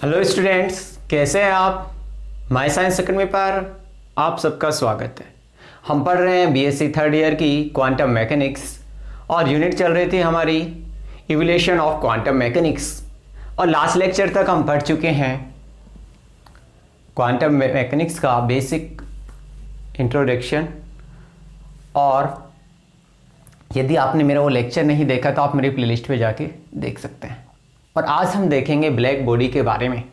Hello students, कैसे हैं आप। माय साइंस अकेडमी पर आप सबका स्वागत है। हम पढ़ रहे हैं बीएससी थर्ड ईयर की क्वांटम मैकेनिक्स और यूनिट चल रही थी हमारी इवोल्यूशन ऑफ क्वांटम मैकेनिक्स और लास्ट लेक्चर तक हम पढ़ चुके हैं क्वांटम मैकेनिक्स का बेसिक इंट्रोडक्शन। और यदि आपने मेरा वो लेक्चर नहीं देखा तो आप मेरी प्लेलिस्ट पे जाके देख सकते हैं। और आज हम देखेंगे ब्लैक बॉडी के बारे में।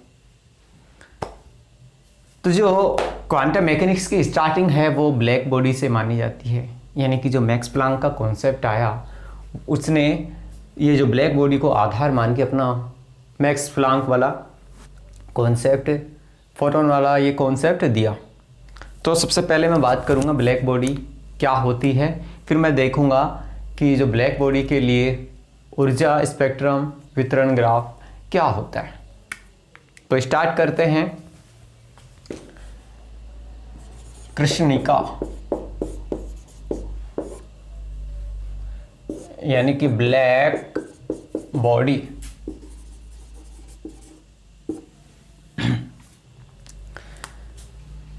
तो जो क्वांटम मैकेनिक्स की स्टार्टिंग है वो ब्लैक बॉडी से मानी जाती है, यानी कि जो मैक्स प्लैंक का कॉन्सेप्ट आया उसने ये जो ब्लैक बॉडी को आधार मान के अपना मैक्स प्लैंक वाला कॉन्सेप्ट, फोटोन वाला ये कॉन्सेप्ट दिया। तो सबसे पहले मैं बात करूँगा ब्लैक बॉडी क्या होती है, फिर मैं देखूँगा कि जो ब्लैक बॉडी के लिए ऊर्जा स्पेक्ट्रम वितरण ग्राफ क्या होता है। तो स्टार्ट करते हैं। कृष्णिका यानी कि ब्लैक बॉडी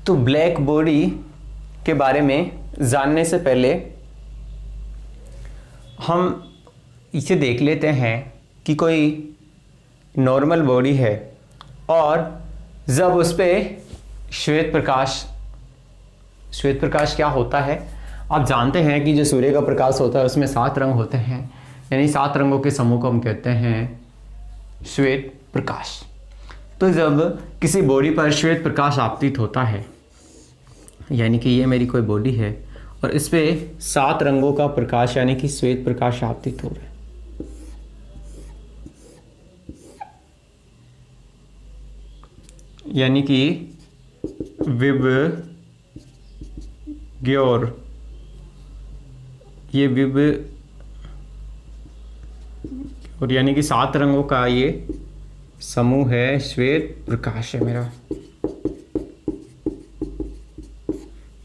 तो ब्लैक बॉडी के बारे में जानने से पहले हम इसे देख लेते हैं कि कोई नॉर्मल बॉडी है और जब उस पर श्वेत प्रकाश क्या होता है। आप जानते हैं कि जो सूर्य का प्रकाश होता है उसमें 7 रंग होते हैं, यानी 7 रंगों के समूह को हम कहते हैं श्वेत प्रकाश। तो जब किसी बॉडी पर श्वेत प्रकाश आपतित होता है, यानी कि ये मेरी कोई बॉडी है और इस पे 7 रंगों का प्रकाश यानी कि श्वेत प्रकाश आपतित हो रहा है, यानी कि विबग्योर, ये और यानी कि 7 रंगों का ये समूह है, श्वेत प्रकाश है मेरा।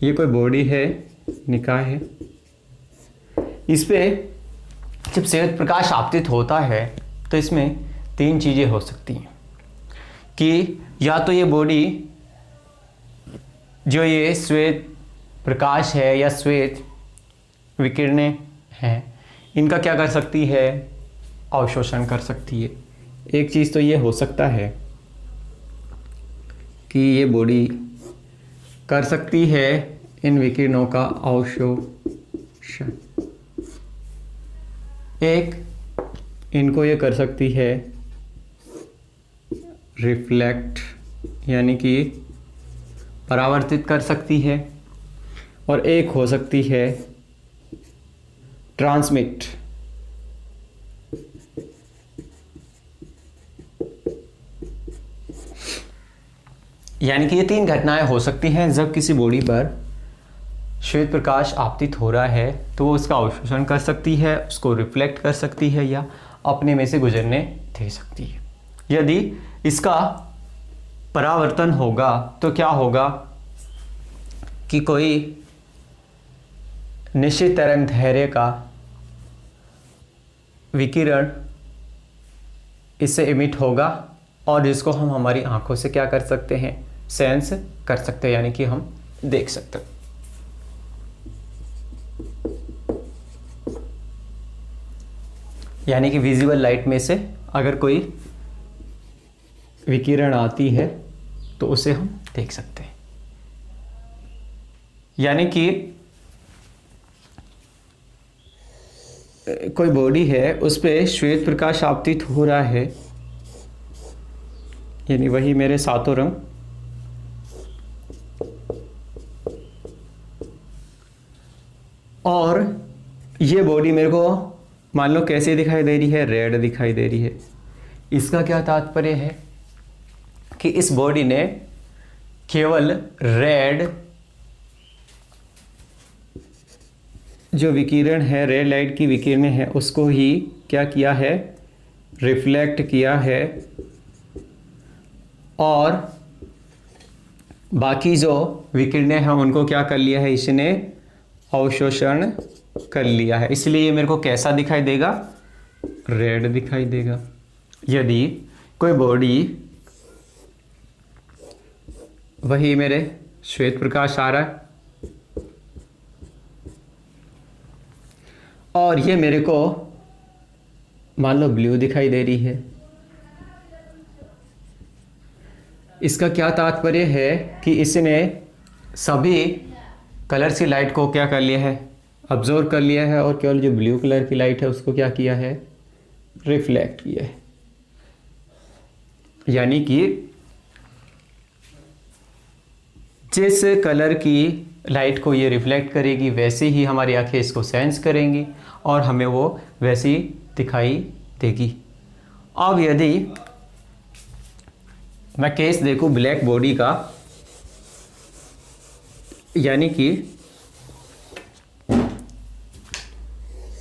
ये कोई बॉडी है, निकाय है। इस पे जब श्वेत प्रकाश आपतित होता है तो इसमें 3 चीज़ें हो सकती हैं कि या तो ये बॉडी जो ये श्वेत प्रकाश है या श्वेत विकिरणें हैं इनका क्या कर सकती है, अवशोषण कर सकती है। एक चीज़ तो ये हो सकता है कि ये बॉडी कर सकती है इन विकिरणों का अवशोषण। एक इनको ये कर सकती है रिफ्लेक्ट, यानी कि परावर्तित कर सकती है, और एक हो सकती है ट्रांसमिट, यानी कि ये 3 घटनाएं हो सकती हैं जब किसी बॉडी पर श्वेत प्रकाश आपतित हो रहा है तो वो उसका अवशोषण कर सकती है, उसको रिफ्लेक्ट कर सकती है या अपने में से गुजरने दे सकती है। यदि इसका परावर्तन होगा तो क्या होगा कि कोई निश्चित तरंग दैर्घ्य का विकिरण इससे इमिट होगा और जिसको हम हमारी आंखों से क्या कर सकते हैं, सेंस कर सकते हैं, यानी कि हम देख सकते हैं। यानी कि विजिबल लाइट में से अगर कोई विकिरण आती है तो उसे हम देख सकते हैं। यानी कि कोई बॉडी है उस पे श्वेत प्रकाश आपतित हो रहा है, यानी वही मेरे 7 रंग, और ये बॉडी मेरे को मान लो कैसे दिखाई दे रही है, रेड दिखाई दे रही है। इसका क्या तात्पर्य है कि इस बॉडी ने केवल रेड जो विकिरण है, रेड लाइट की विकिरणें हैं, उसको ही क्या किया है, रिफ्लेक्ट किया है, और बाकी जो विकिरणें हैं उनको क्या कर लिया है, इसने अवशोषण कर लिया है। इसलिए ये मेरे को कैसा दिखाई देगा, रेड दिखाई देगा। यदि कोई बॉडी वही मेरे श्वेत प्रकाश आ रहा है, और ये मेरे को मान लो ब्लू दिखाई दे रही है। इसका क्या तात्पर्य है कि इसने सभी कलर्स की लाइट को क्या कर लिया है, अब्जॉर्व कर लिया है, और केवल जो ब्लू कलर की लाइट है उसको क्या किया है, रिफ्लेक्ट किया है। यानी कि जिस कलर की लाइट को ये रिफ्लेक्ट करेगी वैसे ही हमारी आंखें इसको सेंस करेंगी और हमें वो वैसी दिखाई देगी। अब यदि मैं केस देखूं ब्लैक बॉडी का, यानी कि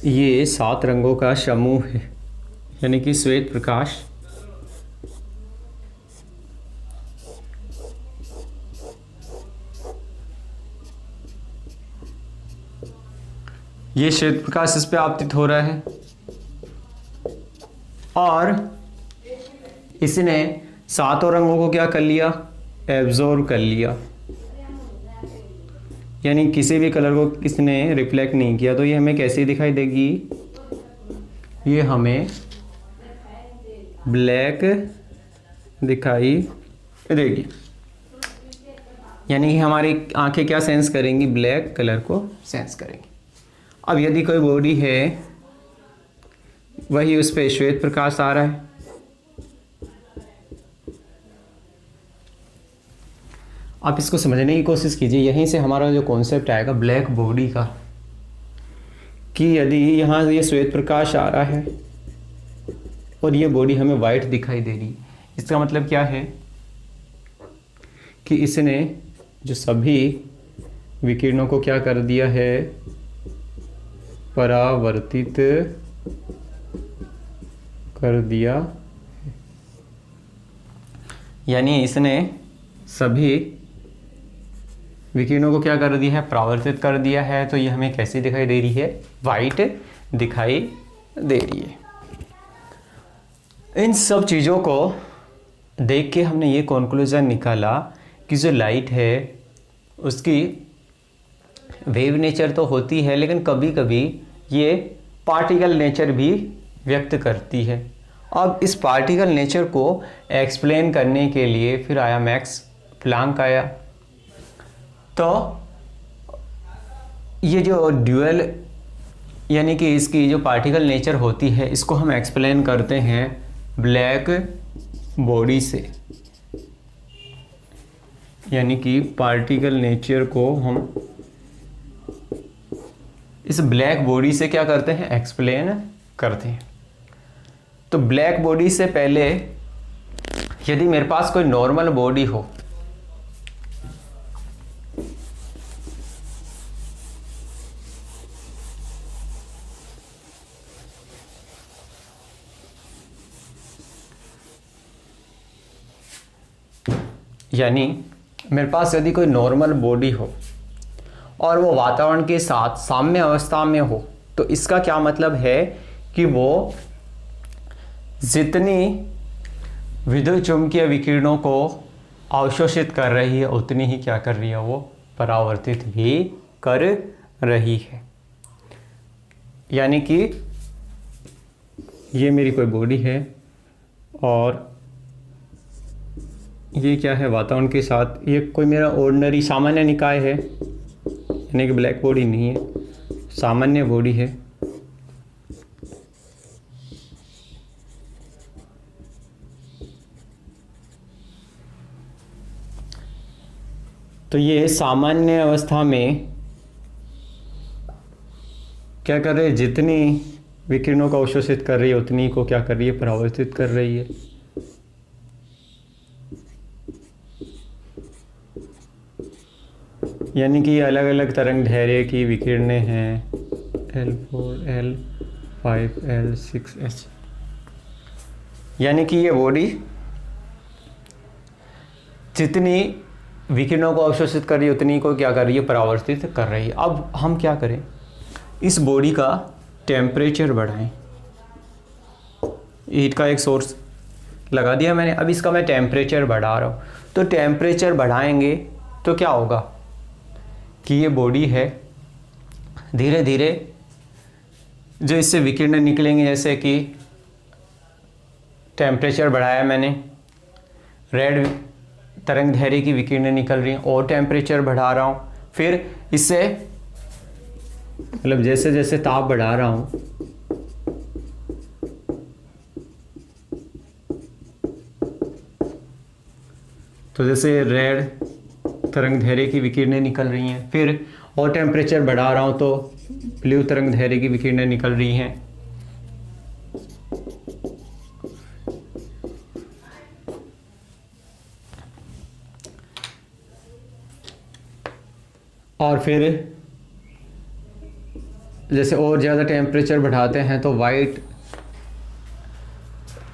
ये 7 रंगों का समूह है, यानी कि श्वेत प्रकाश, ये श्वेत प्रकाश इस पे आपतित हो रहा है और इसने 7 रंगों को क्या कर लिया, एब्जॉर्ब कर लिया, यानी किसी भी कलर को किसने रिफ्लेक्ट नहीं किया। तो ये हमें कैसी दिखाई देगी, ये हमें ब्लैक दिखाई देगी, यानी कि हमारी आंखें क्या सेंस करेंगी, ब्लैक कलर को सेंस करेंगी। अब यदि कोई बॉडी है, वही उस पर श्वेत प्रकाश आ रहा है, आप इसको समझने की कोशिश कीजिए। यहीं से हमारा जो कॉन्सेप्ट आएगा ब्लैक बॉडी का, कि यदि यहाँ ये श्वेत प्रकाश आ रहा है और ये बॉडी हमें वाइट दिखाई दे रही, इसका मतलब क्या है कि इसने जो सभी विकिरणों को क्या कर दिया है, परावर्तित कर दिया, यानी इसने सभी विकिरणों को क्या कर दिया है, परावर्तित कर दिया है। तो ये हमें कैसी दिखाई दे रही है, वाइट दिखाई दे रही है। इन सब चीज़ों को देख के हमने ये कॉन्क्लूज़न निकाला कि जो लाइट है उसकी वेव नेचर तो होती है, लेकिन कभी कभी ये पार्टिकल नेचर भी व्यक्त करती है। अब इस पार्टिकल नेचर को एक्सप्लेन करने के लिए फिर आया मैक्स प्लांक आया। तो ये जो ड्यूअल यानी कि इसकी जो पार्टिकल नेचर होती है, इसको हम एक्सप्लेन करते हैं ब्लैक बॉडी से, यानी कि पार्टिकल नेचर को हम इस ब्लैक बॉडी से क्या करते हैं, एक्सप्लेन करते हैं। तो ब्लैक बॉडी से पहले यदि मेरे पास कोई नॉर्मल बॉडी हो, यानी मेरे पास यदि कोई नॉर्मल बॉडी हो और वो वातावरण के साथ साम्य अवस्था में हो, तो इसका क्या मतलब है कि वो जितनी विद्युत चुंबकीय विकिरणों को अवशोषित कर रही है उतनी ही क्या कर रही है, वो परावर्तित भी कर रही है। यानी कि ये मेरी कोई बॉडी है और ये क्या है, वातावरण के साथ ये कोई मेरा ऑर्डिनरी सामान्य निकाय है, यानी कि ब्लैक बॉडी नहीं है, सामान्य बॉडी है। तो ये सामान्य अवस्था में क्या कर रही है, जितनी विकिरणों को अवशोषित कर रही है उतनी को क्या कर रही है, परावर्तित कर रही है। यानी कि अलग अलग तरंग दैर्ध्य की विकिरणें हैं, L4, L5, L6H। यानी कि ये बॉडी जितनी विकिरणों को अवशोषित कर रही है उतनी को क्या कर रही है, परावर्तित कर रही है। अब हम क्या करें, इस बॉडी का टेम्परेचर बढ़ाएं, हीट का एक सोर्स लगा दिया मैंने। अब इसका मैं टेम्परेचर बढ़ा रहा हूँ, तो टेम्परेचर बढ़ाएंगे तो क्या होगा कि ये बॉडी है धीरे धीरे जो इससे विकिरण निकलेंगे, जैसे कि टेम्परेचर बढ़ाया मैंने, रेड तरंग दैर्घ्य की विकिरणें निकल रही हैं, और टेम्परेचर बढ़ा रहा हूँ, फिर इससे मतलब जैसे जैसे ताप बढ़ा रहा हूँ तो जैसे रेड तरंग दैर्घ्य की विकिरणें निकल रही हैं, फिर और टेम्परेचर बढ़ा रहा हूँ तो ब्लू तरंग दैर्घ्य की विकिरणें निकल रही हैं। और फिर जैसे और ज़्यादा टेम्परेचर बढ़ाते हैं तो वाइट,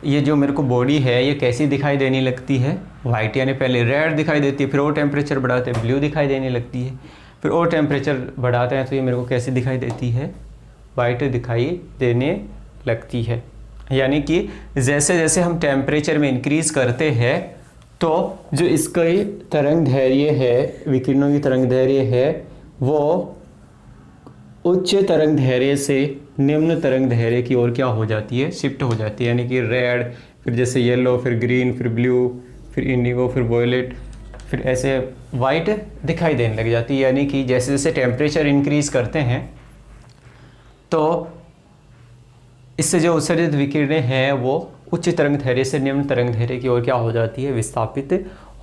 ये जो मेरे को बॉडी है ये कैसी दिखाई देने लगती है, वाइट, यानी पहले रेड दिखाई देती है, फिर और टेम्परेचर बढ़ाते हैं ब्लू दिखाई देने लगती है, फिर और टेम्परेचर बढ़ाते हैं तो ये मेरे को कैसी दिखाई देती है, वाइट दिखाई देने लगती है। यानी कि जैसे जैसे हम टेम्परेचर में इंक्रीज़ करते हैं तो जो इसका तरंग दैर्घ्य है, विकिरणों की तरंग दैर्घ्य है, वो उच्च तरंग दैर्घ्य से निम्न तरंग दैर्घ्य की ओर क्या हो जाती है, शिफ्ट हो जाती है। यानी कि रेड, फिर जैसे येलो, फिर ग्रीन, फिर ब्लू, फिर इंडिगो, फिर वॉयलेट, फिर ऐसे वाइट दिखाई देने लग जाती है। यानी कि जैसे जैसे टेम्परेचर इंक्रीज़ करते हैं तो इससे जो उत्सर्जित विकिरणें हैं वो उच्च तरंग दैर्घ्य से निम्न तरंग दैर्घ्य की ओर क्या हो जाती है, विस्थापित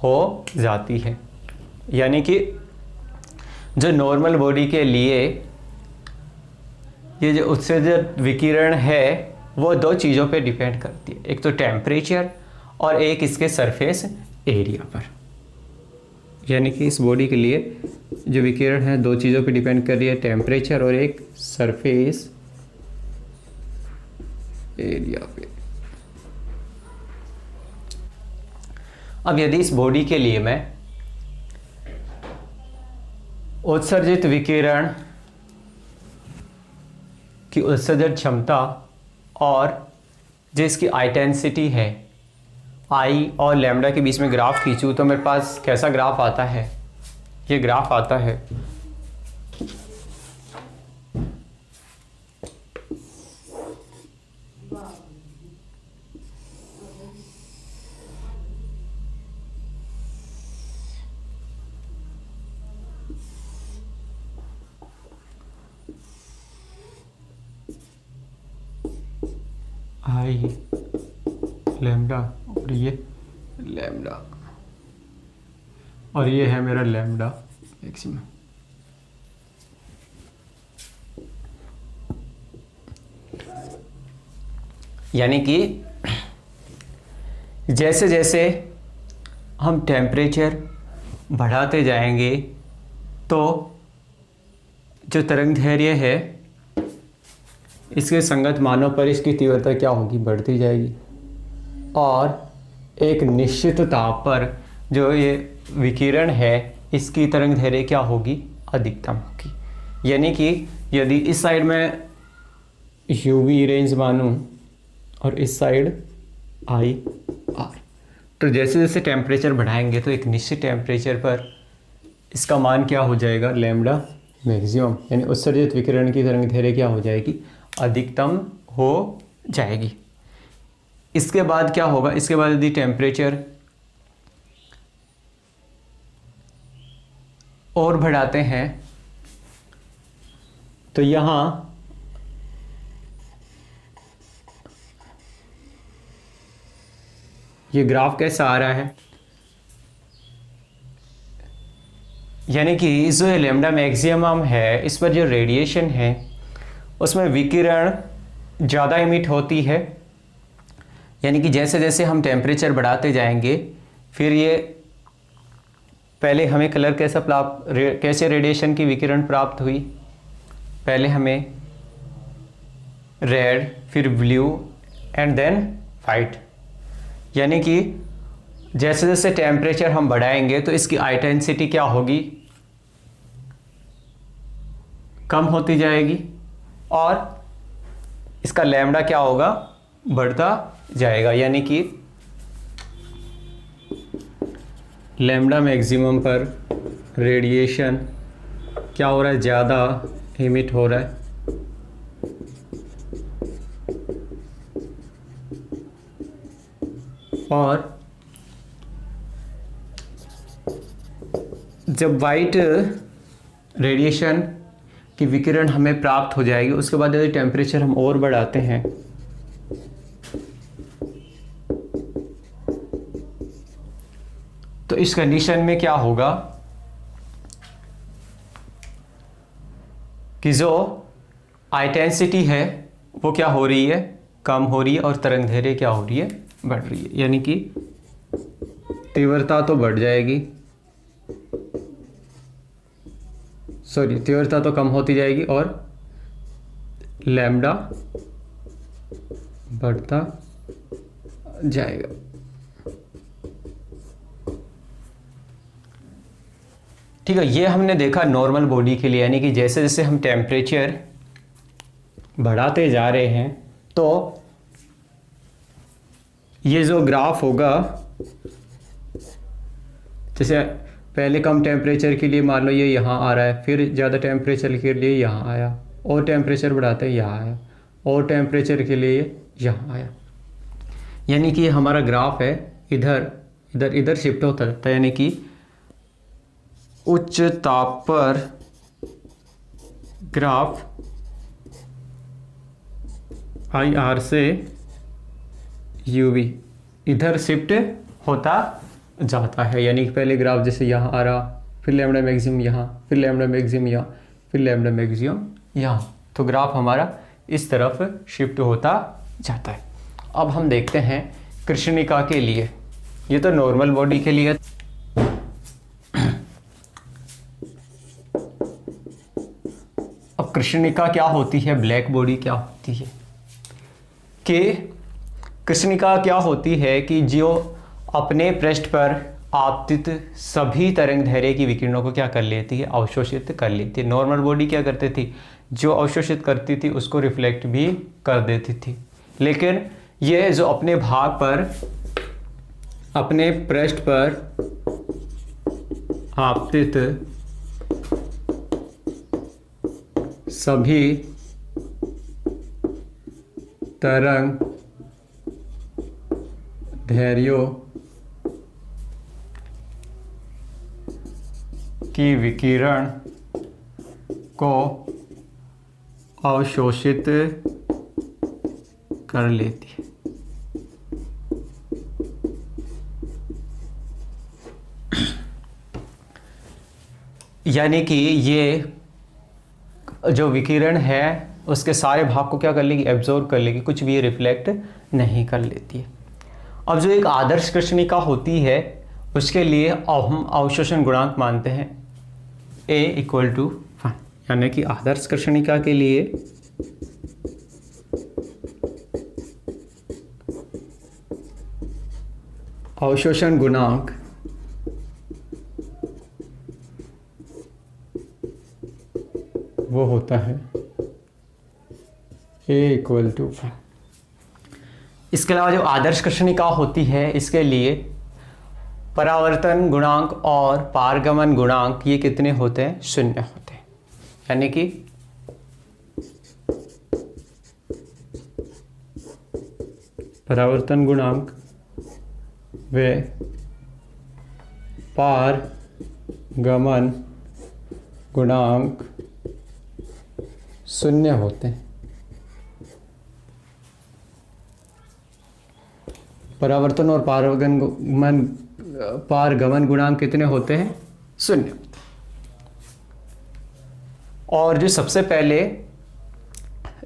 हो जाती है। यानी कि जो नॉर्मल बॉडी के लिए ये जो उत्सर्जित विकिरण है वो दो चीज़ों पे डिपेंड करती है, एक तो टेम्परेचर और एक इसके सरफेस एरिया पर। यानी कि इस बॉडी के लिए जो विकिरण है दो चीज़ों पे डिपेंड कर रही है, टेम्परेचर और एक सरफेस एरिया पे। अब यदि इस बॉडी के लिए मैं उत्सर्जित विकिरण की उत्सर्जन क्षमता और जो इसकी इंटेंसिटी है आई और लैम्डा के बीच में ग्राफ खींचूँ तो मेरे पास कैसा ग्राफ आता है, ये ग्राफ आता है आई लैम्डा और ये लैम्डा और ये है मेरा लैम्डा मैक्सिमम। यानी कि जैसे जैसे हम टेम्परेचर बढ़ाते जाएंगे तो जो तरंग दैर्घ्य है इसके संगत मानों पर इसकी तीव्रता क्या होगी, बढ़ती जाएगी, और एक निश्चित ताप पर जो ये विकिरण है इसकी तरंग दैर्घ्य क्या होगी, अधिकतम होगी। यानी कि यदि इस साइड में यूवी रेंज मानूं और इस साइड आई आर, तो जैसे जैसे टेम्परेचर बढ़ाएंगे तो एक निश्चित टेम्परेचर पर इसका मान क्या हो जाएगा, लैम्डा मैक्सिमम, यानी उत्सर्जित विकिरण की तरंग दैर्घ्य क्या हो जाएगी, अधिकतम हो जाएगी। इसके बाद क्या होगा, इसके बाद यदि टेम्परेचर और बढ़ाते हैं तो यहाँ ये ग्राफ कैसा आ रहा है, यानी कि जो लैम्डा मैक्सिमम है इस पर जो रेडिएशन है उसमें विकिरण ज़्यादा इमिट होती है। यानी कि जैसे जैसे हम टेम्परेचर बढ़ाते जाएंगे फिर ये पहले हमें कलर कैसे रेडिएशन की विकिरण प्राप्त हुई, पहले हमें रेड, फिर ब्लू एंड देन वाइट। यानी कि जैसे जैसे टेम्परेचर हम बढ़ाएंगे तो इसकी इंटेंसिटी क्या होगी, कम होती जाएगी और इसका लैम्डा क्या होगा, बढ़ता जाएगा। यानी कि लैम्डा मैक्सिमम पर रेडिएशन क्या हो रहा है, ज़्यादा इमिट हो रहा है। और जब वाइट रेडिएशन की विकिरण हमें प्राप्त हो जाएगी, उसके बाद यदि टेम्परेचर हम और बढ़ाते हैं तो इस कंडीशन में क्या होगा कि जो इंटेंसिटी है वो क्या हो रही है, कम हो रही है, और तरंगदैर्घ्य क्या हो रही है, बढ़ रही है। यानी कि तीव्रता तो बढ़ जाएगी, सॉरी तीव्रता तो कम होती जाएगी और लैम्डा बढ़ता जाएगा। ठीक है, ये हमने देखा नॉर्मल बॉडी के लिए, यानी कि जैसे जैसे हम टेम्परेचर बढ़ाते जा रहे हैं तो ये जो ग्राफ होगा, जैसे पहले कम टेम्परेचर के लिए मान लो ये यहाँ आ रहा है, फिर ज़्यादा टेम्परेचर के लिए यहाँ आया, और टेम्परेचर बढ़ाते ही यहाँ आया, और टेम्परेचर के लिए यहाँ आया। यानी कि हमारा ग्राफ है इधर इधर इधर शिफ्ट होता रहता है। यानी कि उच्च ताप पर ग्राफ IR से UV इधर शिफ्ट होता जाता है। यानी कि पहले ग्राफ जैसे यहाँ आ रहा, फिर लैम्डा मैक्सिमम यहाँ, फिर लैम्डा मैक्सिमम यहाँ, फिर लैम्डा मैक्सिमम यहाँ, तो ग्राफ हमारा इस तरफ शिफ्ट होता जाता है। अब हम देखते हैं कृष्णिका के लिए, ये तो नॉर्मल बॉडी के लिए। अब कृष्णिका क्या होती है, ब्लैक बॉडी क्या होती है, कि कृष्णिका क्या होती है कि जो अपने पृष्ठ पर आपतित सभी तरंगदैर्घ्य की विकिरणों को क्या कर लेती है, अवशोषित कर लेती है। नॉर्मल बॉडी क्या करती थी, जो अवशोषित करती थी उसको रिफ्लेक्ट भी कर देती थी, लेकिन ये जो अपने भाग पर, अपने पृष्ठ पर आपतित सभी तरंगदैर्घ्यों की विकिरण को अवशोषित कर लेती है। यानी कि ये जो विकिरण है उसके सारे भाग को क्या कर लेगी, एब्जॉर्ब कर लेगी, कुछ भी ये रिफ्लेक्ट नहीं कर लेती है। अब जो एक आदर्श कृष्णिका होती है उसके लिए हम अवशोषण गुणांक मानते हैं A = 1, यानी कि आदर्श कृष्णिका के लिए अवशोषण गुणांक वो होता है A = 1। इसके अलावा जो आदर्श कृष्णिका होती है इसके लिए परावर्तन गुणांक और पारगमन गुणांक ये कितने होते हैं, 0 होते हैं। यानी कि परावर्तन गुणांक व पारगमन गुणांक 0 होते हैं। परावर्तन और पारगमन गुणांक कितने होते हैं, 0। और जो सबसे पहले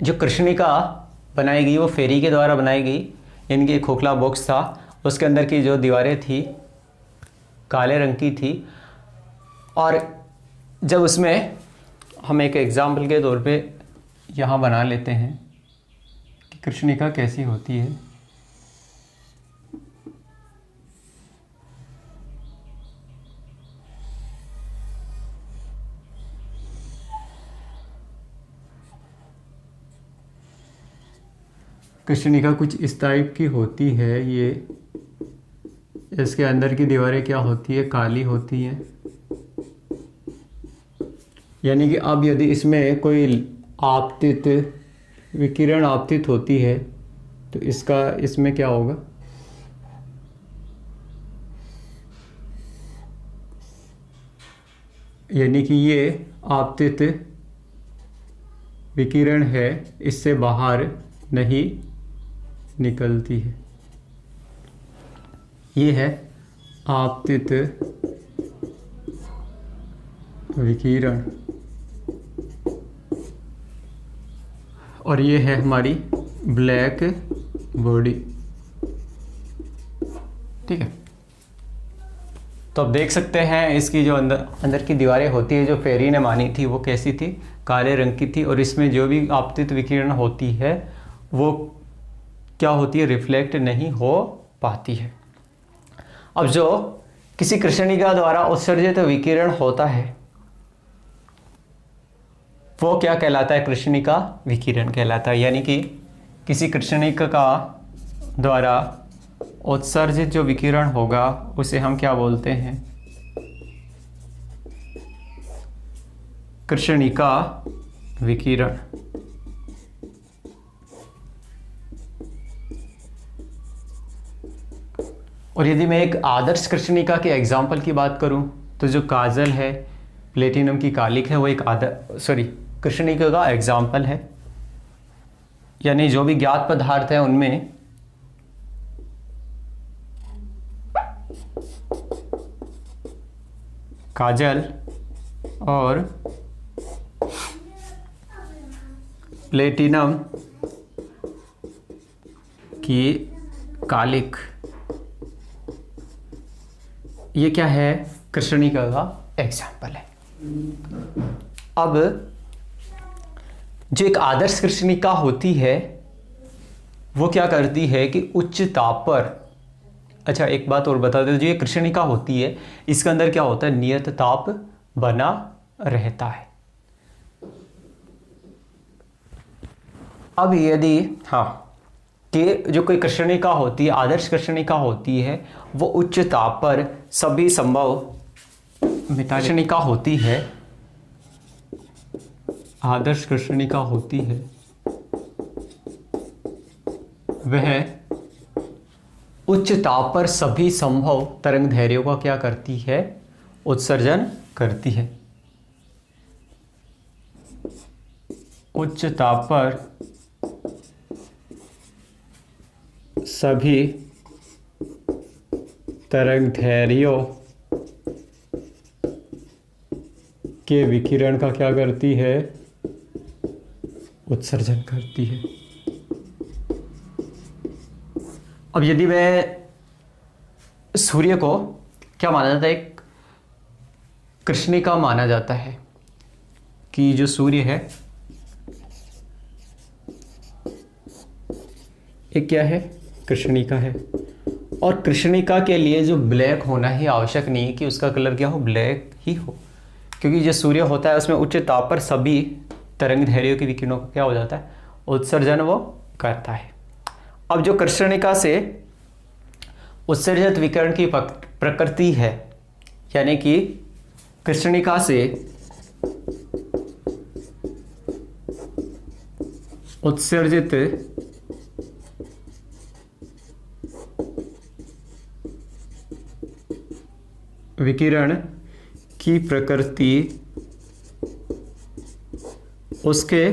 जो कृष्णिका बनाई गई वो फेरी के द्वारा बनाई गई, यानी कि खोखला बॉक्स था, उसके अंदर की जो दीवारें थी काले रंग की थी। और जब उसमें हम एक एग्जाम्पल के तौर पे यहाँ बना लेते हैं कि कृष्णिका कैसी होती है। कृष्णिका कुछ इस टाइप की होती है। ये इसके अंदर की दीवारें क्या होती है, काली होती हैं। यानी कि अब यदि इसमें कोई आपतित विकिरण आपतित होती है तो इसमें क्या होगा, यानी कि ये आपतित विकिरण है, इससे बाहर नहीं निकलती है। ये है आपतित विकिरण और ये है हमारी ब्लैक बॉडी। ठीक है, तो अब देख सकते हैं इसकी जो अंदर की दीवारें होती है, जो फेरी ने मानी थी वो कैसी थी, काले रंग की थी, और इसमें जो भी आपतित विकिरण होती है वो क्या होती है, रिफ्लेक्ट नहीं हो पाती है। अब जो किसी कृष्णिका द्वारा उत्सर्जित विकिरण होता है वो क्या कहलाता है, कृष्णिका विकिरण कहलाता है। यानी कि किसी कृष्णिका का द्वारा उत्सर्जित जो विकिरण होगा उसे हम क्या बोलते हैं, कृष्णिका विकिरण। और यदि मैं एक आदर्श कृष्णिका के एग्जाम्पल की बात करूं तो जो काजल है, प्लेटिनम की कालिक है, वो एक कृष्णिका का एग्जाम्पल है। यानी जो भी ज्ञात पदार्थ है उनमें काजल और प्लेटिनम की कालिक, ये क्या है, कृष्णिका का एग्जाम्पल है। अब जो एक आदर्श कृष्णिका होती है वो क्या करती है कि उच्च ताप पर, अच्छा एक बात और बता दें, जो ये कृष्णिका होती है इसके अंदर क्या होता है, नियत ताप बना रहता है। अब यदि कि जो कोई कृष्णिका होती है, आदर्श कृष्णिका होती है, वो उच्च ताप पर सभी संभव कृष्णिका होती है, आदर्श कृष्णिका होती है, वह उच्च ताप पर सभी संभव तरंग दैर्घ्यों का क्या करती है, उत्सर्जन करती है। उच्च ताप पर सभी तरंग दैर्घ्यों के विकिरण का क्या करती है, उत्सर्जन करती है। अब यदि मैं सूर्य को क्या माना जाता है, एक कृष्णिका माना जाता है कि जो सूर्य है एक क्या है, कृष्णिका है। और कृष्णिका के लिए जो ब्लैक होना ही आवश्यक नहीं है कि उसका कलर क्या हो, ब्लैक ही हो, क्योंकि जो सूर्य होता है उसमें उच्च ताप पर सभी तरंग दैर्घ्यों के विकिरणों का क्या हो जाता है, उत्सर्जन वो करता है। अब जो कृष्णिका से उत्सर्जित विकिरण की प्रकृति है, यानी कि कृष्णिका से उत्सर्जित विकिरण की प्रकृति उसके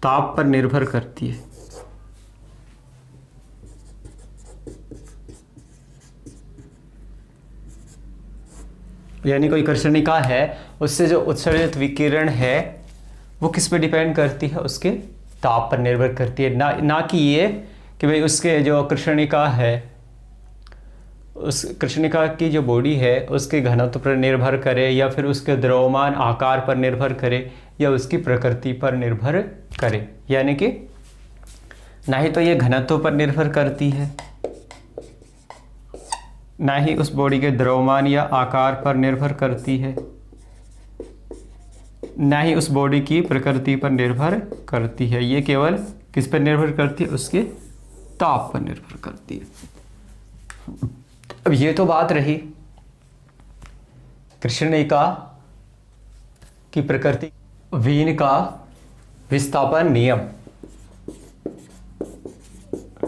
ताप पर निर्भर करती है। यानी कोई कृष्णिका है, उससे जो उत्सर्जित विकिरण है वो किस पे डिपेंड करती है, उसके ताप पर निर्भर करती है। ना कि ये कि भाई उसके जो कृष्णिका है, उस कृष्णिका की जो बॉडी है उसके घनत्व पर निर्भर करे, या फिर उसके द्रव्यमान आकार पर निर्भर करे, या उसकी प्रकृति पर निर्भर करे। यानी कि ना ही तो ये घनत्व पर निर्भर करती है, ना ही उस बॉडी के द्रव्यमान या आकार पर निर्भर करती है, ना ही उस बॉडी की प्रकृति पर निर्भर करती है। ये केवल किस पर निर्भर करती है, उसके ताप पर निर्भर करती है। अब ये तो बात रही कृष्णिका की प्रकृति। वीन का विस्थापन नियम,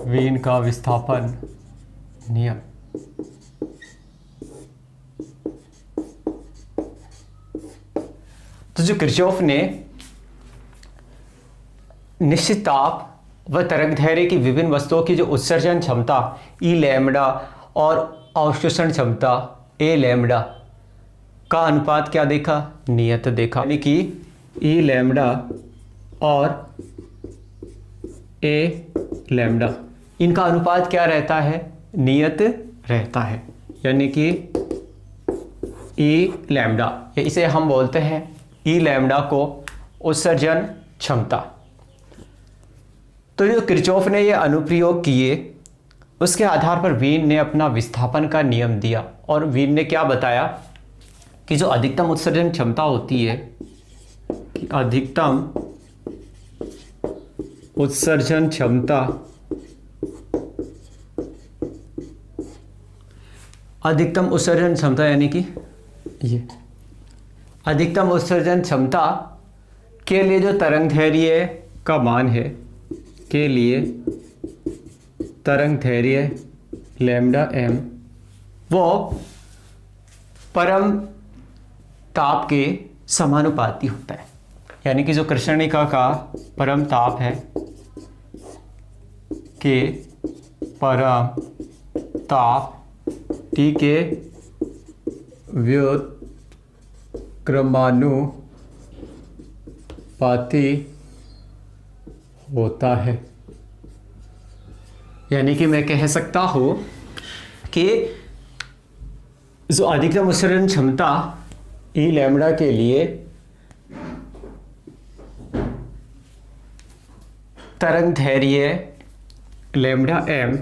वीन का विस्थापन नियम। तो जो किरचॉफ ने निश्चित ताप व तरंगदैर्घ्य की विभिन्न वस्तुओं की जो उत्सर्जन क्षमता ई लैम्बडा और अवशोषण क्षमता ए लैम्बडा का अनुपात क्या देखा, नियत देखा। यानी कि ई लैम्बडा और ए लैम्बडा इनका अनुपात क्या रहता है, नियत रहता है। यानी कि ई लैम्बडा, इसे हम बोलते हैं ई लैम्बडा को उत्सर्जन क्षमता। तो जो किरचॉफ ने ये अनुप्रयोग किए उसके आधार पर वीन ने अपना विस्थापन का नियम दिया और वीन ने क्या बताया कि जो अधिकतम उत्सर्जन क्षमता होती है, कि अधिकतम उत्सर्जन क्षमता, अधिकतम उत्सर्जन क्षमता यानी कि ये अधिकतम उत्सर्जन क्षमता के लिए जो तरंगदैर्घ्य का मान है, के लिए तरंगदैर्घ्य लैम्बडा एम वो परम ताप के समानुपाती होता है। यानी कि जो कृष्णिका का परम ताप है के परम ताप T के व्युत्क्रमानुपाती होता है। यानी कि मैं कह सकता हूं कि जो अधिकतम उत्सर्जन क्षमता ई लैम्बडा के लिए तरंगदैर्घ्य लैम्बडा एम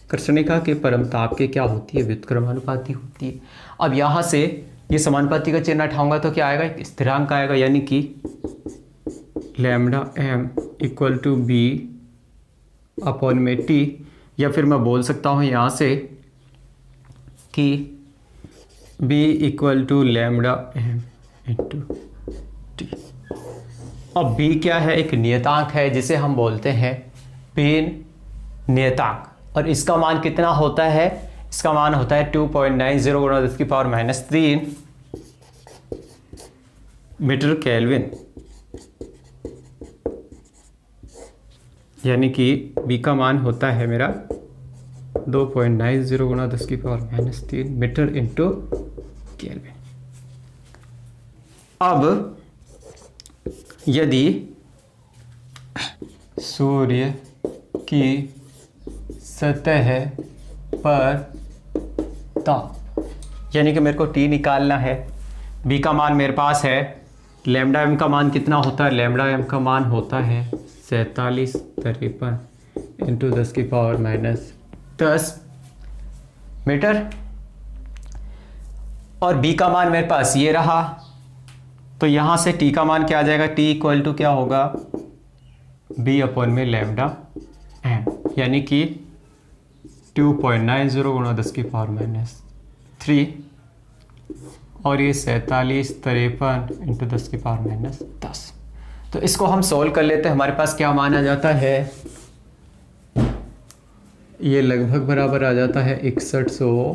कृष्णिका के परम ताप के क्या होती है, व्युत्क्रमानुपाती होती है। अब यहां से ये समानुपाती का चिन्ह हटाऊंगा तो क्या आएगा, एक स्थिरांक आएगा। यानी कि lambda M equal to B upon में टी, या फिर मैं बोल सकता हूं यहां से कि B equal to lambda M into T. अब बी क्या है, एक नियतांक है जिसे हम बोलते हैं बीन नियतांक, और इसका मान कितना होता है, इसका मान होता है 2.90 गुणा 10 की पावर -3 मीटर केल्विन। यानी कि बी का मान होता है मेरा 2.90 गुणा 10 की पावर -3 मीटर इंटू केल्विन। अब यदि सूर्य की सतह पर ताप, यानी कि मेरे को T निकालना है, B का मान मेरे पास है, लैम्बडा एम का मान कितना होता है, लैम्बडा एम का मान होता है 4753 इंटू 10 की पावर -10 मीटर, और B का मान मेरे पास ये रहा। तो यहाँ से T का मान क्या आ जाएगा, T इक्वल टू क्या होगा, B अपॉन में लैम्बडा एम, यानी कि 2.90 गुणा 10 की पावर -3 और ये 4753 इंटू 10 की पावर -10। तो इसको हम सॉल्व कर लेते हैं, हमारे पास क्या मान आ जाता है, ये लगभग बराबर आ जाता है 6100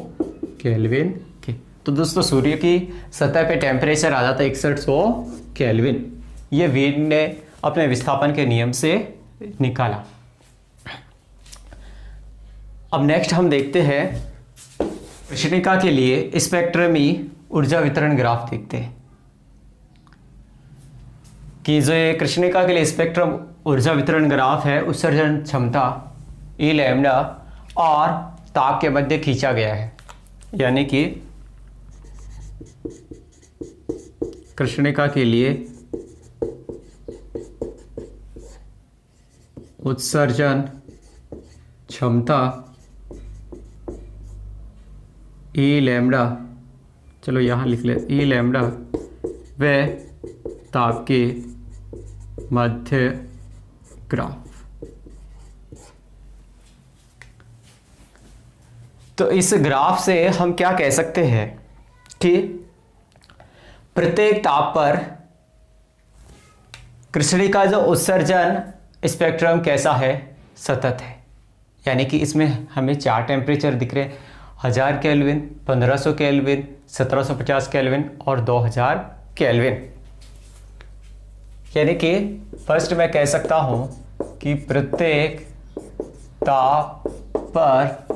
केल्विन के। तो दोस्तों सूर्य की सतह पे टेम्परेचर आ जाता है 6100 केल्विन। ये वीन ने अपने विस्थापन के नियम से निकाला। अब नेक्स्ट हम देखते हैं कृष्णिका के लिए स्पेक्ट्रमी ऊर्जा वितरण ग्राफ देखते हैं कि जो ये कृष्णिका के लिए स्पेक्ट्रम ऊर्जा वितरण ग्राफ है, उत्सर्जन क्षमता ई लैम्बडा और ताप के मध्य खींचा गया है। यानी कि कृष्णिका के लिए उत्सर्जन क्षमता ई लैम्बडा, चलो यहाँ लिख ले, ई लैम्बडा व ताप के मध्य ग्राफ। तो इस ग्राफ से हम क्या कह सकते हैं कि प्रत्येक ताप पर कृष्णिका का जो उत्सर्जन स्पेक्ट्रम कैसा है, सतत है। यानी कि इसमें हमें 4 टेम्परेचर दिख रहे हैं, 1000 केल्विन, 1500 केल्विन, 1750 केल्विन और 2000 केल्विन। यानी कि फर्स्ट मैं कह सकता हूं कि प्रत्येक ताप पर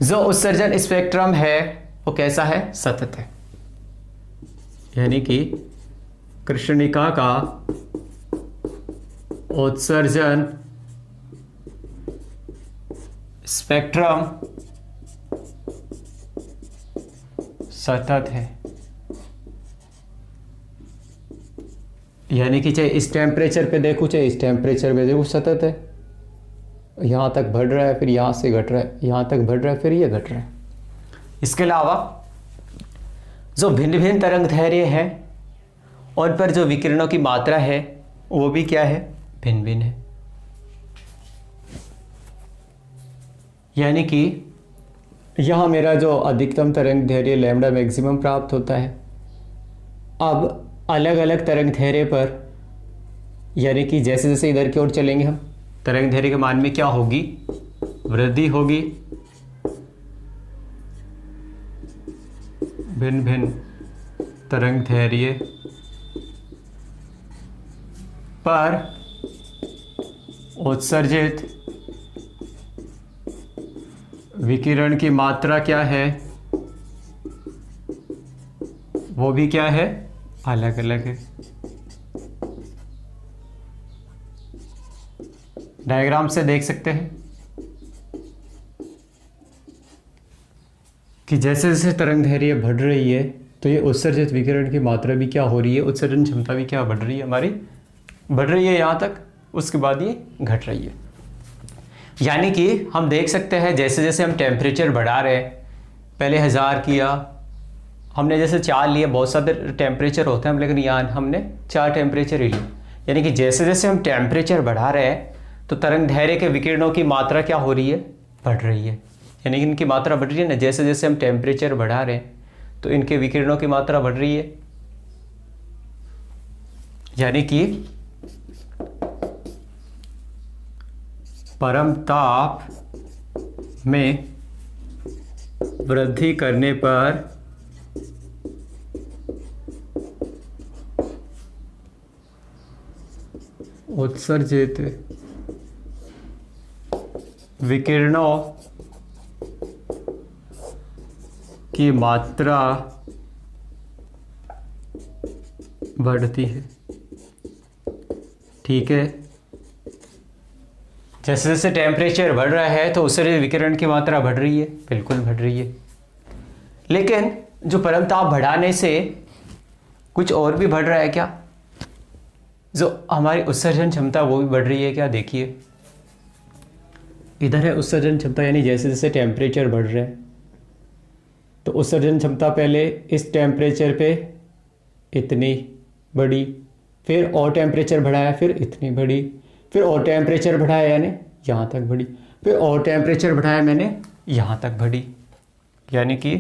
जो उत्सर्जन स्पेक्ट्रम है वो कैसा है, सतत है। यानी कि कृष्णिका का उत्सर्जन स्पेक्ट्रम सतत है। यानी कि चाहे इस टेम्परेचर पे देखो चाहे इस टेम्परेचर पे देखो, सतत है। यहाँ तक बढ़ रहा है, फिर यहाँ से घट रहा है, यहाँ तक बढ़ रहा है, फिर ये घट रहा है। इसके अलावा जो भिन्न भिन्न तरंग दैर्घ्य है उन पर जो विकिरणों की मात्रा है वो भी क्या है, भिन्न भिन्न है। यानी कि यहाँ मेरा जो अधिकतम तरंग दैर्घ्य लैम्डा मैक्सिमम प्राप्त होता है। अब अलग अलग तरंग दैर्घ्य पर, यानी कि जैसे जैसे इधर की ओर चलेंगे हम, तरंग दैर्घ्य के मान में क्या होगी, वृद्धि होगी। भिन्न भिन्न तरंग दैर्घ्य पर उत्सर्जित विकिरण की मात्रा क्या है, वो भी क्या है, अलग अलग है। डायग्राम से देख सकते हैं कि जैसे जैसे तरंग दैर्घ्य बढ़ रही है तो ये उत्सर्जित विकिरण की मात्रा भी क्या हो रही है, उत्सर्जन क्षमता भी क्या बढ़ रही है, हमारी बढ़ रही है यहाँ तक, उसके बाद ये घट रही है। यानी कि हम देख सकते हैं जैसे जैसे हम टेम्परेचर बढ़ा रहे हैं, पहले 1000 किया हमने, जैसे 4 लिए, बहुत सारे टेम्परेचर होते हैं लेकिन यहाँ हमने 4 टेम्परेचर ही लिए। यानी कि जैसे जैसे हम टेम्परेचर बढ़ा रहे हैं तो तरंग दैर्घ्य के विकिरणों की मात्रा क्या हो रही है, बढ़ रही है। यानी कि इनकी मात्रा बढ़ रही है ना, जैसे जैसे हम टेम्परेचर बढ़ा रहे हैं तो इनके विकिरणों की मात्रा बढ़ रही है। यानी कि परम ताप में वृद्धि करने पर उत्सर्जित विकिरणों की मात्रा बढ़ती है। ठीक है, जैसे जैसे टेम्परेचर बढ़ रहा है तो उत्सर्जित विकिरण की मात्रा बढ़ रही है, बिल्कुल बढ़ रही है। लेकिन जो परम ताप बढ़ाने से कुछ और भी बढ़ रहा है क्या, जो हमारी उत्सर्जन क्षमता वो भी बढ़ रही है क्या, देखिए इधर है उत्सर्जन क्षमता। यानी जैसे जैसे टेम्परेचर बढ़ रहा है तो उत्सर्जन क्षमता पहले इस टेम्परेचर पे इतनी बड़ी, फिर और टेम्परेचर बढ़ाया फिर इतनी बड़ी, फिर और टेम्परेचर बढ़ाया यानी यहाँ तक बढ़ी, फिर और टेम्परेचर बढ़ाया मैंने यहाँ तक बढ़ी। यानी कि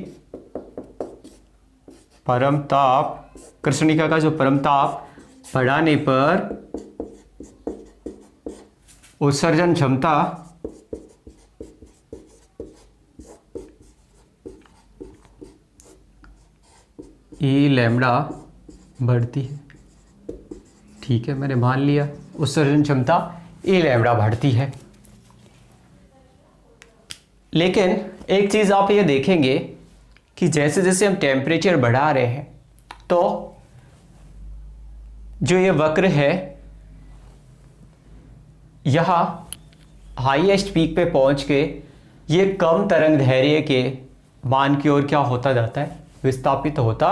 परम ताप, कृष्णिका का जो परम ताप बढ़ाने पर उत्सर्जन क्षमता ई लैम्डा बढ़ती है। ठीक है, मैंने मान लिया उत्सर्जन क्षमता ई लैम्डा बढ़ती है। लेकिन एक चीज़ आप ये देखेंगे कि जैसे जैसे हम टेम्परेचर बढ़ा रहे हैं तो जो ये वक्र है यहाँ हाईएस्ट पीक पे पहुंच के ये कम तरंग दैर्घ्य के मान की ओर क्या होता जाता है, विस्थापित होता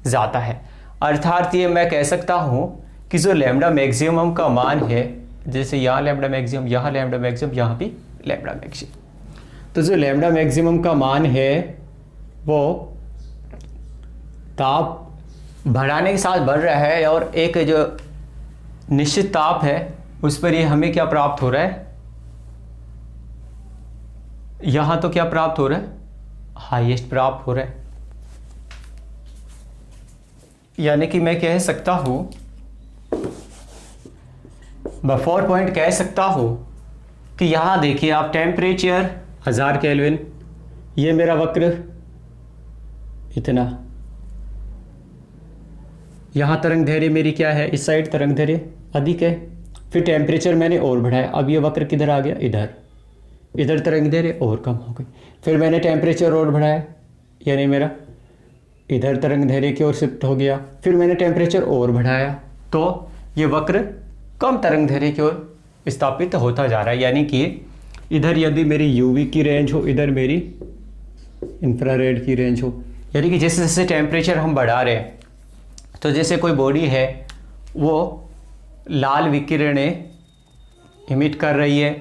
जाता है। अर्थात ये मैं कह सकता हूँ कि जो लैम्डा मैक्सिमम का मान है, जैसे यहाँ लैम्डा मैक्सिमम, यहाँ लैम्डा मैक्सिमम, यहाँ भी लैम्डा मैक्सिमम, तो जो लैम्डा मैक्सिमम का मान है वो ताप बढ़ाने के साथ बढ़ रहा है और एक जो निश्चित ताप है उस पर ये हमें क्या प्राप्त हो रहा है, यहाँ तो क्या प्राप्त हो रहा है, हाईएस्ट प्राप्त हो रहा है। यानी कि मैं कह सकता हूँ, बिफोर पॉइंट कह सकता हूँ कि यहाँ देखिए आप, टेम्परेचर 1000 केल्विन, ये मेरा वक्र इतना, यहाँ तरंग दैर्घ्य मेरी क्या है, इस साइड तरंग दैर्घ्य अधिक है, फिर टेम्परेचर मैंने और बढ़ाया, अब ये वक्र किधर आ गया, इधर, इधर तरंग दैर्घ्य और कम हो गई, फिर मैंने टेम्परेचर और बढ़ाया, यानी मेरा इधर तरंग दैर्घ्य की ओर शिफ्ट हो गया, फिर मैंने टेम्परेचर और बढ़ाया, तो ये वक्र कम तरंग दैर्घ्य की ओर विस्थापित होता जा रहा है। यानी कि इधर यदि मेरी यूवी की रेंज हो, इधर मेरी इंफ्रारेड की रेंज हो, यानी कि जैसे जैसे टेम्परेचर हम बढ़ा रहे हैं, तो जैसे कोई बॉडी है वो लाल विकिरणें इमिट कर रही है,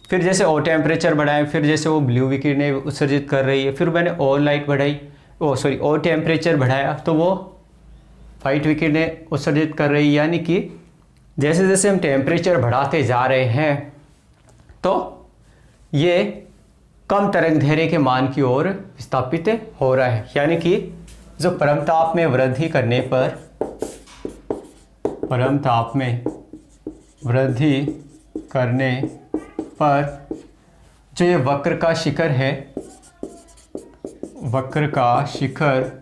फिर जैसे और टेम्परेचर बढ़ाएं, फिर जैसे वो ब्लू विकिरणें उत्सर्जित कर रही है, फिर मैंने और लाइट बढ़ाई, और टेम्परेचर बढ़ाया तो वो वाइट विकिरणें उत्सर्जित कर रही है। यानी कि जैसे जैसे हम टेम्परेचर बढ़ाते जा रहे हैं तो ये कम तरंग दैर्घ्य के मान की ओर विस्थापित हो रहा है। यानी कि जो परम ताप में वृद्धि करने पर, परम ताप में वृद्धि करने पर जो ये वक्र का शिखर है, वक्र का शिखर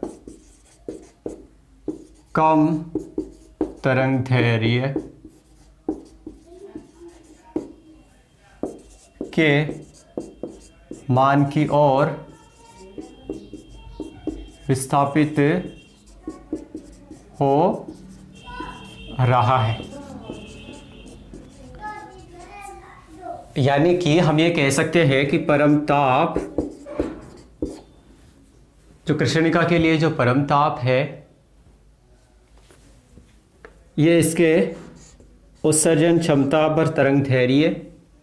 कम तरंग दैर्घ्य के मान की ओर विस्थापित हो रहा है। यानी कि हम ये कह सकते हैं कि परम ताप, जो कृष्णिका के लिए जो परम ताप है, ये इसके उत्सर्जन क्षमता पर तरंग दैर्घ्य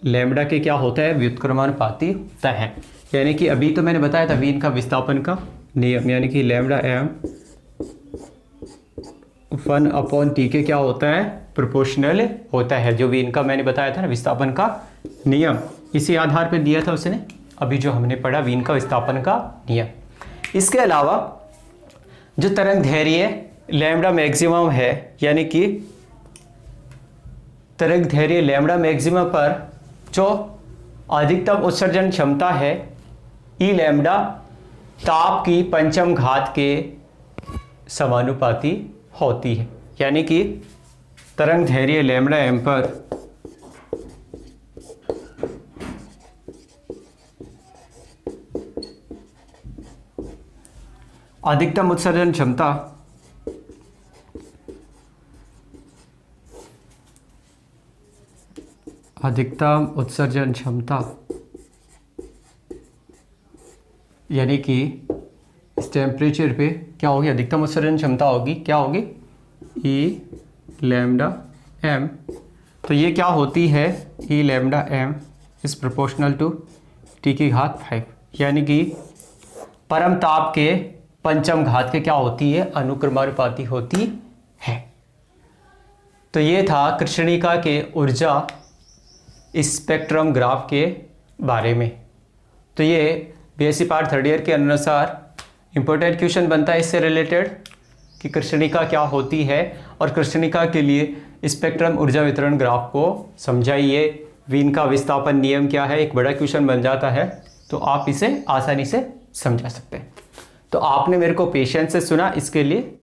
लैम्बडा के क्या होता है, व्युत्क्रमानुपाती होता है। यानी कि अभी तो मैंने बताया था वीन का विस्थापन का नियम, यानी कि लैम्बडा एम 1/t के क्या होता है, प्रोपोर्शनल होता है। जो वीन का मैंने बताया था ना विस्थापन का नियम, इसी आधार पर दिया था उसने, अभी जो हमने पढ़ा वीन का विस्थापन का नियम। इसके अलावा जो तरंग दैर्घ्य लैम्बडा मैक्सिमम है, यानी कि तरंग दैर्घ्य लैम्बडा मैक्सिमम पर जो अधिकतम उत्सर्जन क्षमता है, ई लैम्बडा ताप की पंचम घात के समानुपाती होती है। यानी कि तरंग दैर्घ्य लैम्बडा एम पर अधिकतम उत्सर्जन क्षमता यानी कि इस टेम्परेचर पे क्या होगी, अधिकतम उत्सर्जन क्षमता होगी, क्या होगी, ई लैम्बडा एम। तो ये क्या होती है, E lambda M is proportional to T की घात 5, यानी कि परम ताप के पंचम घात के क्या होती है, अनुक्रमानुपाती होती है। तो ये था कृष्णिका के ऊर्जा स्पेक्ट्रम ग्राफ के बारे में। तो ये बीएससी पार्ट 3rd ईयर के अनुसार इम्पोर्टेंट क्वेश्चन बनता है इससे रिलेटेड कि कृष्णिका क्या होती है, और कृष्णिका के लिए स्पेक्ट्रम ऊर्जा वितरण ग्राफ को समझाइए, वीन का विस्थापन नियम क्या है, एक बड़ा क्वेश्चन बन जाता है, तो आप इसे आसानी से समझा सकते हैं। तो आपने मेरे को पेशेंस से सुना, इसके लिए